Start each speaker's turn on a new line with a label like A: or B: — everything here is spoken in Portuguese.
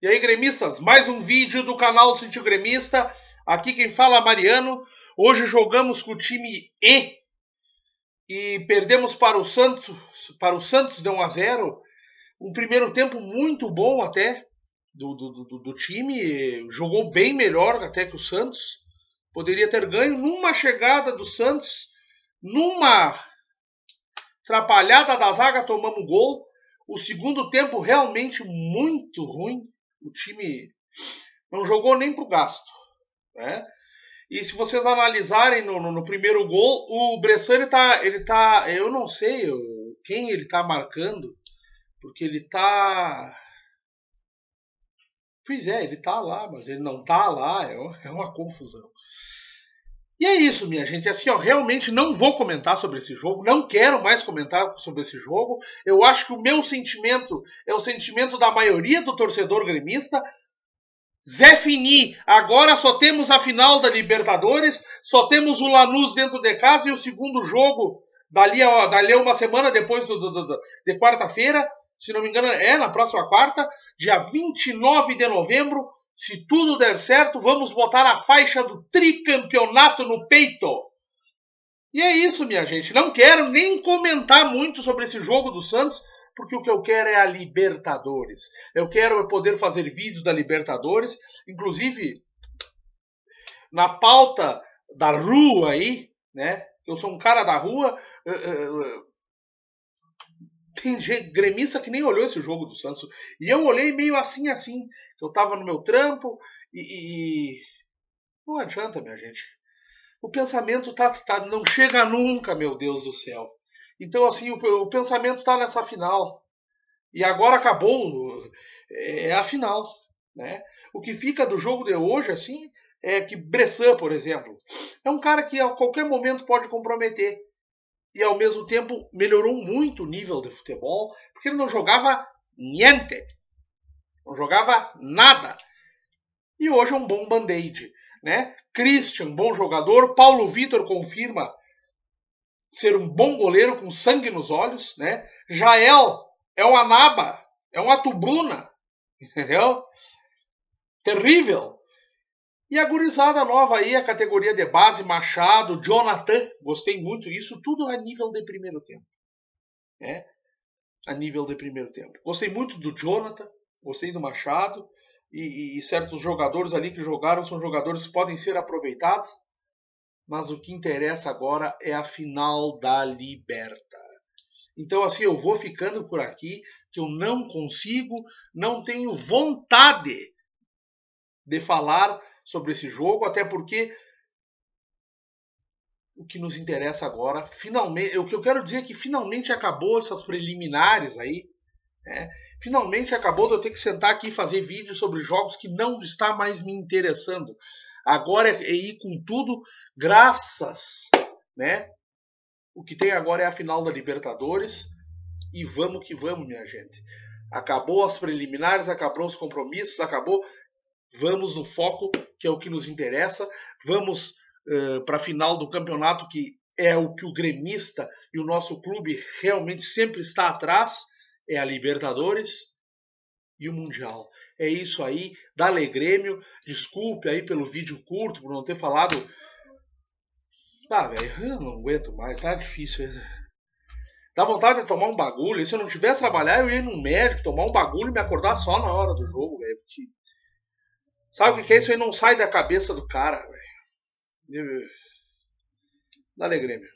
A: E aí, gremistas, mais um vídeo do canal do Sítio Gremista. Aqui quem fala é Mariano. Hoje jogamos com o time E perdemos para o Santos. Deu 1-0. Um primeiro tempo muito bom até do time. Jogou bem melhor até que o Santos. Poderia ter ganho numa chegada do Santos. Numa atrapalhada da zaga, tomamos gol. O segundo tempo realmente muito ruim. O time não jogou nem pro gasto, né? E se vocês analisarem no primeiro gol, o Bressan ele tá, eu não sei quem ele tá marcando, porque ele tá, pois é, ele tá lá, mas ele não tá lá, é uma confusão. E é isso, minha gente, assim, realmente não vou comentar sobre esse jogo, não quero mais comentar sobre esse jogo. Eu acho que o meu sentimento é o sentimento da maioria do torcedor gremista. Zé Fini, agora só temos a final da Libertadores, só temos o Lanús dentro de casa e o segundo jogo dali a uma semana depois de quarta-feira, se não me engano é na próxima quarta, dia 29 de novembro, se tudo der certo, vamos botar a faixa do tricampeonato no peito. E é isso, minha gente, não quero nem comentar muito sobre esse jogo do Santos, porque o que eu quero é a Libertadores. Eu quero poder fazer vídeos da Libertadores, inclusive na pauta da rua aí, né? Eu sou um cara da rua. Tem gente, gremista que nem olhou esse jogo do Santos. E eu olhei meio assim. Eu tava no meu trampo e não adianta, minha gente. O pensamento não chega nunca, meu Deus do céu. Então, assim, o pensamento está nessa final. E agora acabou, é a final, né? O que fica do jogo de hoje, assim, é que Bressan, por exemplo, é um cara que a qualquer momento pode comprometer. E ao mesmo tempo melhorou muito o nível de futebol, porque ele não jogava niente. Não jogava nada. E hoje é um bom band-aid, né? Christian, bom jogador. Paulo Vitor confirma ser um bom goleiro com sangue nos olhos, né? Jael é uma naba, é uma tubruna, entendeu? Terrível. E a gurizada nova aí, a categoria de base, Machado, Jonathan, gostei muito, isso tudo a nível de primeiro tempo, né? A nível de primeiro tempo. Gostei muito do Jonathan, gostei do Machado, e certos jogadores ali que jogaram são jogadores que podem ser aproveitados, mas o que interessa agora é a final da Liberta. Então, assim, eu vou ficando por aqui, que eu não consigo, não tenho vontade de falar sobre esse jogo, até porque o que nos interessa agora, finalmente, o que eu quero dizer é que finalmente acabou essas preliminares aí, né? Finalmente acabou de eu ter que sentar aqui e fazer vídeos sobre jogos que não está mais me interessando. Agora é ir com tudo, graças, né? O que tem agora é a final da Libertadores. E vamos que vamos, minha gente. Acabou as preliminares, acabou os compromissos, acabou. Vamos no foco, que é o que nos interessa. Vamos para a final do campeonato, que é o que o gremista e o nosso clube realmente sempre está atrás. É a Libertadores e o Mundial. É isso aí. Dale Grêmio. Desculpe aí pelo vídeo curto, por não ter falado. Tá, velho, eu não aguento mais, tá difícil. Dá vontade de tomar um bagulho. E se eu não tivesse trabalhar, eu ia num médico, tomar um bagulho e me acordar só na hora do jogo, velho. Sabe o que é isso aí? Não sai da cabeça do cara, velho. Dale Grêmio.